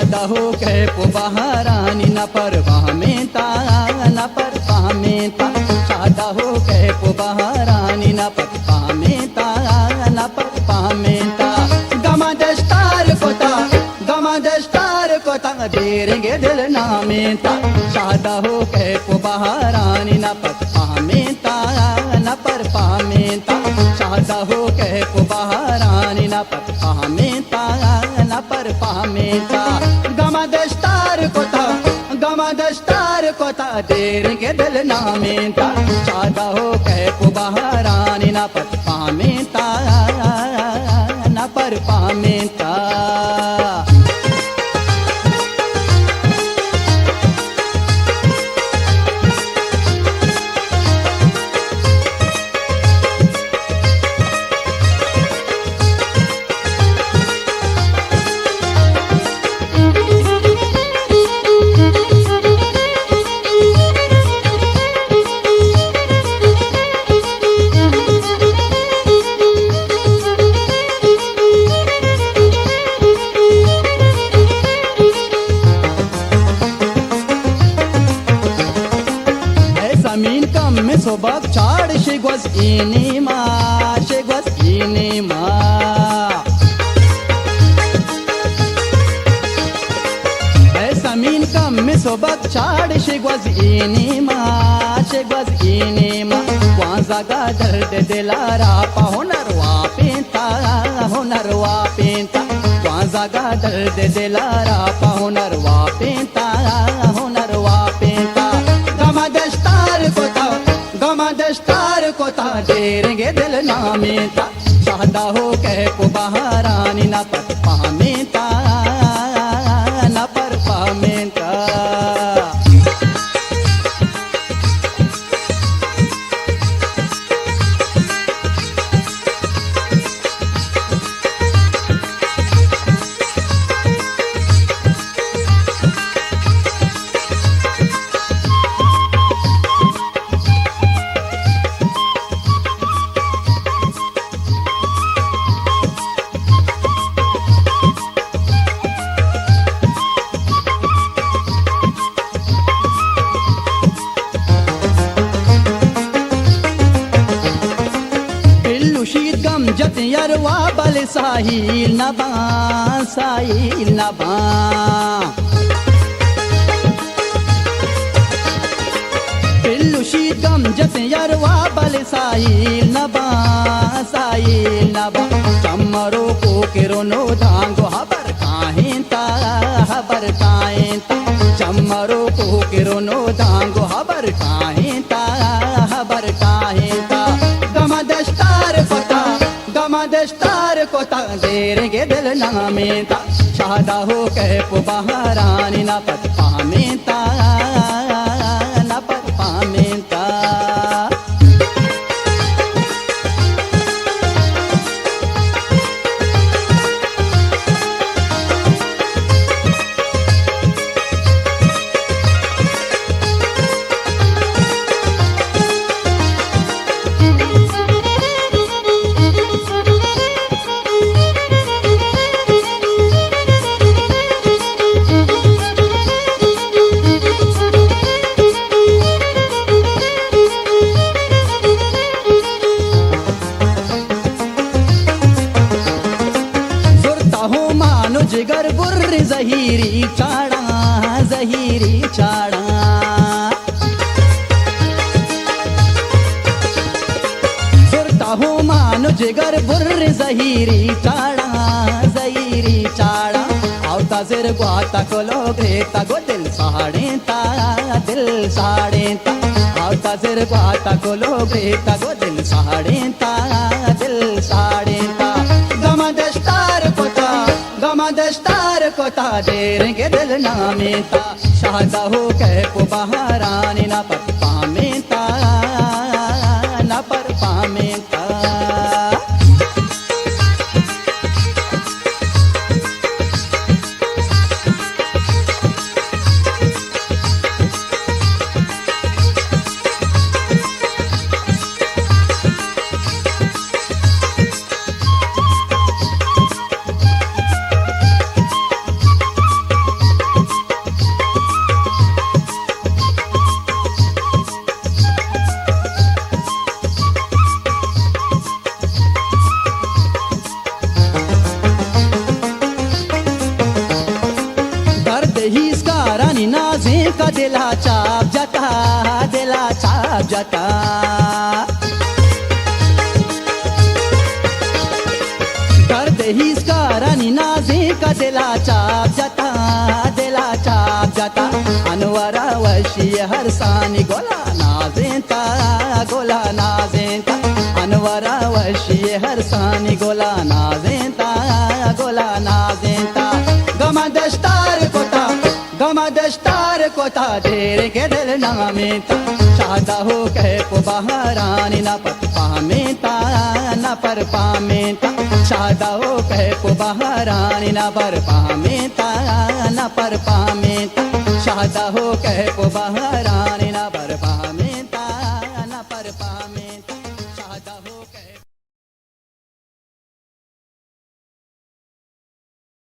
शादा हो के पुबहारानी न परवाह में ता न परवाह में ता शादा हो के पुबहारानी न परवाह में ता न परवाह में ता गमा दस्तार कोता देरेंगे दिल नामे ता शादा हो के पुबहारानी न परवाह में ता न परवाह में ता शादा हो के पुबहारानी न परवाह में ता न परवाह में ता गमा दस्तार कोता देरेंगे दिल नामे ता शादा हो के पुबहारानी न परवाह में ता न परवाह में ता sobak char shigwas inima samin kam me sobak char shigwas inima kwanza ga dard dilara pa honarwa pinta kwanza ga dard dilara pa honarwa pinta गमा दस्तार कोता देरेंगे दिल नामे ता शादा हो के पुबहारानी न परवाह में ता न परवाह में ता जत यरवा बल साहिल नबा पिल्लु शीतम जत यरवा बल साहिल नबा चमरो को किरोनो धांगो हबर काहें ता चमरो को किरोनो धांगो हबर काहें ता गमा दस्तार कोता देरेंगे दिल नामे ता शादा हो के पुबहारानी न परवाह में ता न परवाह में ता जिगर बुर्र जहीरी चाड़ा सुरता हूँ मानो जिगर बुर्र जहीरी चाड़ा आवता सिर गुआता को लोग रेता गो दिल साड़े ता आवता सिर गुआता को लोग रेता गो दिल साड़े ता गमा दस्तार कोता देरेंगे दिल नामे ता शादा हो के पुबहारानी न परवाह में ता न परवाह में ता जाता दर्द हिसकारानी नाजे का दिला चाप जाता अनवरा वशी हरसानी गोला नाजेता अनवरा वशी हरसानी गोला नाजेता गमा दस्तार कोता ढेर के दिल नामेता शादा हो कह को बहारानी न पर पामेता शादा हो कह को बहारानी न पर पामेता शादा हो कह को बहारानी